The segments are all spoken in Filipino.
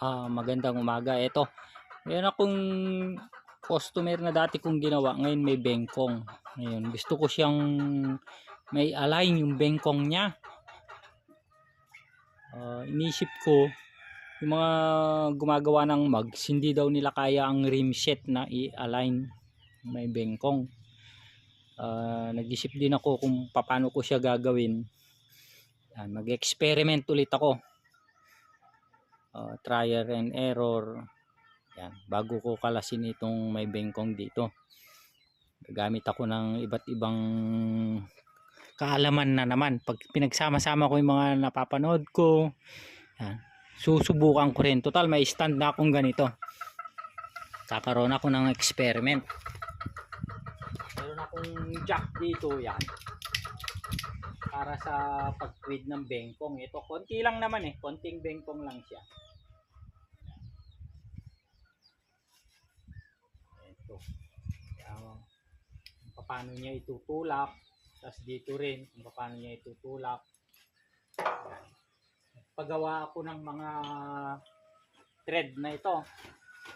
Magandang umaga. Ito, meron akong customer na dati kong ginawa. Ngayon may bengkong. Ngayon, gusto ko siyang may align yung bengkong niya. Inisip ko, yung mga gumagawa ng mugs, hindi daw nila kaya ang rim set na i-align may bengkong. Nag-isip din ako kung paano ko siya gagawin. Mag-experiment ulit ako. Trial and error. Yan, bago ko kalasin itong may bengkong dito. Gagamit ako ng iba't ibang kaalaman na naman. Pag pinagsama-sama ko yung mga napapanood ko, yan, susubukan ko rin. Total may stand na akong ganito. Kakaroon ako ng experiment. Meron akong jack dito, yan. Para sa pag-tweed ng bengkong. Ito, konti lang naman eh. Konting bengkong lang siya. Ito. Paano niya itutulak. Tapos dito rin, kung paano niya itutulak. Paggawa ako ng mga thread na ito.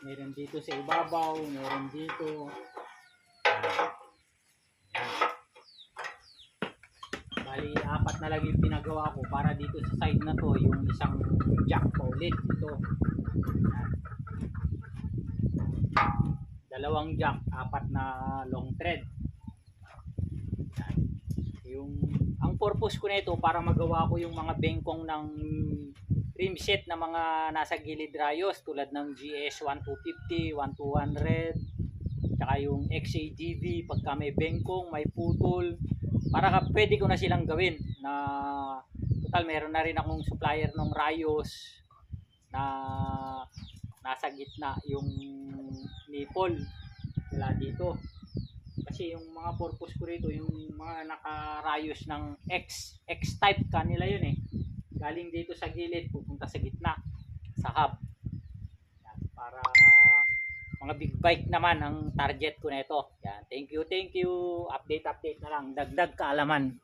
Meron dito sa ibabaw, meron dito. Bali, 4 na lang yung pinagawa ko para dito sa side na to, yung isang jack pa ulit. Ito. Dalawang jack, 4 na long thread. Ang purpose ko nito para magawa ko yung mga bengkong ng rim set na mga nasa gilid rayos tulad ng GS 1250, 1200, tsaka yung XAGV pagka may bengkong, may putol, para pwede ko na silang gawin na total meron na rin akong supplier ng rayos na nasa gitna yung nipple wala dito. Kasi yung mga purpose ko rito, yung mga nakarayos ng X-type kanila yun eh. Galing dito sa gilid, pupunta sa gitna, sa hub. Yan, para mga big bike naman ang target ko nito. Yan, thank you. Update na lang, dagdag kaalaman.